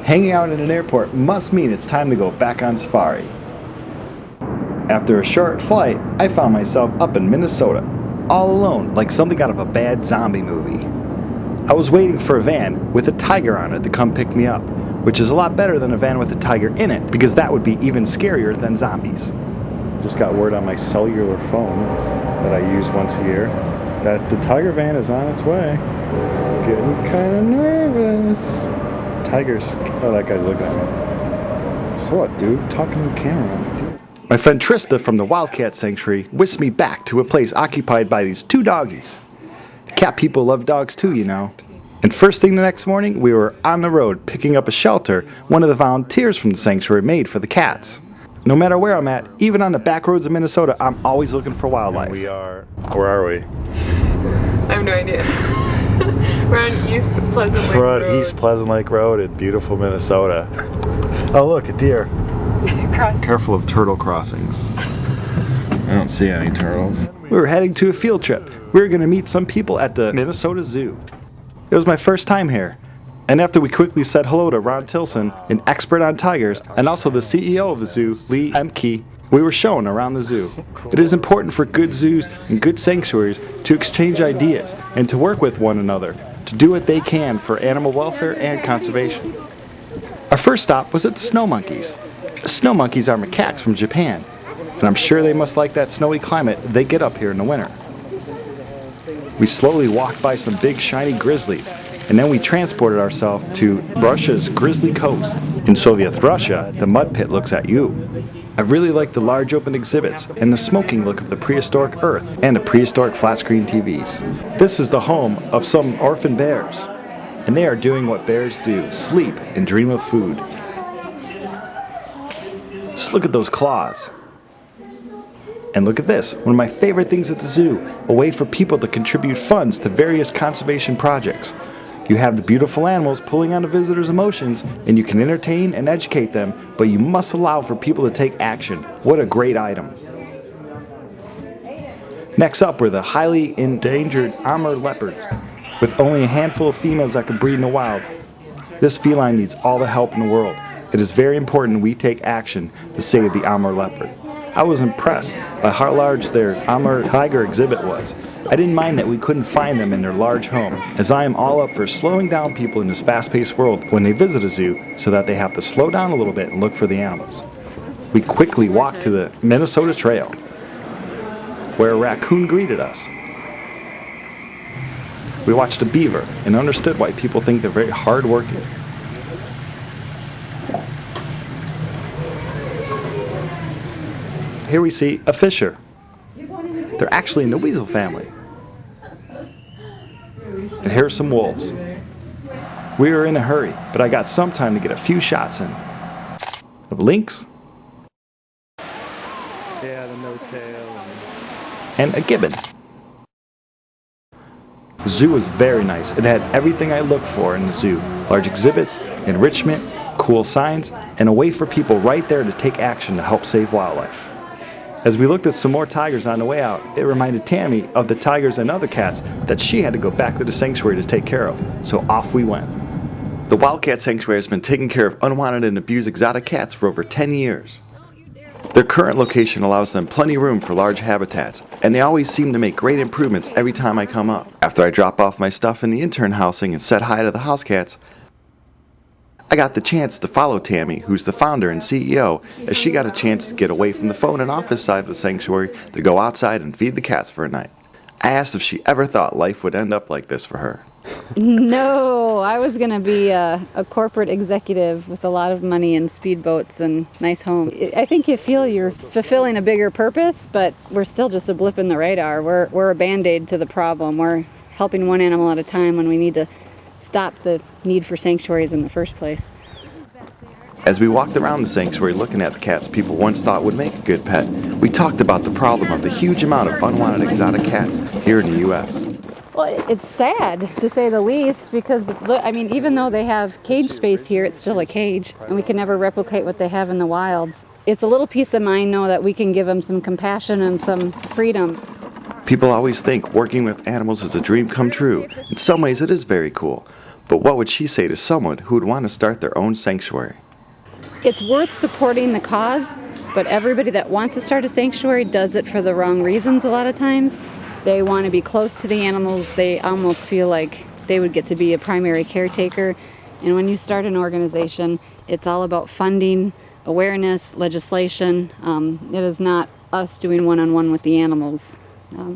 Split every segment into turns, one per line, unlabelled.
Hanging out in an airport must mean it's time to go back on safari. After a short flight, I found myself up in Minnesota, all alone, like something out of a bad zombie movie. I was waiting for a van with a tiger on it to come pick me up, which is a lot better than a van with a tiger in it, because that would be even scarier than zombies. Just got word on my cellular phone that I use once a year that the tiger van is on its way. Getting kind of nervous. Tigers. Oh, that guy's looking at me. So what, dude? Talking to the camera. Dude. My friend Trista from the Wildcat Sanctuary whisked me back to a place occupied by these two doggies. The cat people love dogs too, you know. And first thing the next morning, we were on the road picking up a shelter one of the volunteers from the sanctuary made for the cats. No matter where I'm at, even on the back roads of Minnesota, I'm always looking for wildlife. And where are we?
I have no idea. We're on East Pleasant Lake Road.
We're on East Pleasant Lake Road in beautiful Minnesota. Oh look, a deer. Careful of turtle crossings. I don't see any turtles. We were heading to a field trip. We were going to meet some people at the Minnesota Zoo. It was my first time here. And after we quickly said hello to Ron Tilson, an expert on tigers, and also the CEO of the zoo, Lee Emke, we were shown around the zoo. It is important for good zoos and good sanctuaries to exchange ideas and to work with one another to do what they can for animal welfare and conservation. Our first stop was at the snow monkeys. Snow monkeys are macaques from Japan, and I'm sure they must like that snowy climate they get up here in the winter. We slowly walked by some big shiny grizzlies, and then we transported ourselves to Russia's Grizzly Coast. In Soviet Russia, the mud pit looks at you. I really like the large open exhibits and the smoking look of the prehistoric earth and the prehistoric flat screen TVs. This is the home of some orphan bears, and they are doing what bears do, sleep and dream of food. Just look at those claws. And look at this, one of my favorite things at the zoo, a way for people to contribute funds to various conservation projects. You have the beautiful animals pulling on the visitors' emotions, and you can entertain and educate them, but you must allow for people to take action. What a great item. Next up were the highly endangered Amur leopards. With only a handful of females that can breed in the wild, this feline needs all the help in the world. It is very important we take action to save the Amur leopard. I was impressed by how large their Amur tiger exhibit was. I didn't mind that we couldn't find them in their large home, as I am all up for slowing down people in this fast-paced world when they visit a zoo so that they have to slow down a little bit and look for the animals. We quickly walked to the Minnesota Trail, where a raccoon greeted us. We watched a beaver and understood why people think they're very hard-working. Here we see a fisher. They're actually in the weasel family. And here are some wolves. We were in a hurry, but I got some time to get a few shots in. Of lynx. Yeah, the no-tail. And a gibbon. The zoo was very nice. It had everything I look for in the zoo. Large exhibits, enrichment, cool signs, and a way for people right there to take action to help save wildlife. As we looked at some more tigers on the way out, it reminded Tammy of the tigers and other cats that she had to go back to the sanctuary to take care of, so off we went. The Wildcat Sanctuary has been taking care of unwanted and abused exotic cats for over 10 years. Their current location allows them plenty of room for large habitats, and they always seem to make great improvements every time I come up. After I drop off my stuff in the intern housing and said hi to the house cats, I got the chance to follow Tammy, who's the founder and CEO, as she got a chance to get away from the phone and office side of the sanctuary to go outside and feed the cats for a night. I asked if she ever thought life would end up like this for her.
No, I was going to be a corporate executive with a lot of money and speedboats and nice homes. I think you feel you're fulfilling a bigger purpose, but we're still just a blip in the radar. We're a band-aid to the problem. We're helping one animal at a time when we need to stop the need for sanctuaries in the first place.
As we walked around the sanctuary looking at the cats people once thought would make a good pet, we talked about the problem of the huge amount of unwanted exotic cats here in the U.S.
Well, it's sad to say the least because, I mean, even though they have cage space here, it's still a cage, and we can never replicate what they have in the wilds. It's a little peace of mind, though, that we can give them some compassion and some freedom.
People always think working with animals is a dream come true. In some ways, it is very cool. But what would she say to someone who would want to start their own sanctuary?
It's worth supporting the cause, but everybody that wants to start a sanctuary does it for the wrong reasons a lot of times. They want to be close to the animals. They almost feel like they would get to be a primary caretaker. And when you start an organization, it's all about funding, awareness, legislation. It is not us doing one-on-one with the animals.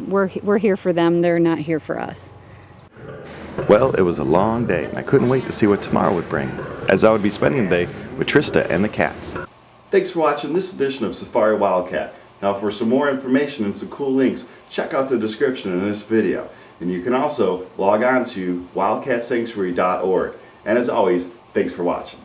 We're here for them. They're not here for us.
Well, it was a long day, and I couldn't wait to see what tomorrow would bring, as I would be spending the day with Trista and the cats. Thanks for watching this edition of Safari Wildcat. Now, for some more information and some cool links, check out the description in this video. And you can also log on to wildcatsanctuary.org. And as always, thanks for watching.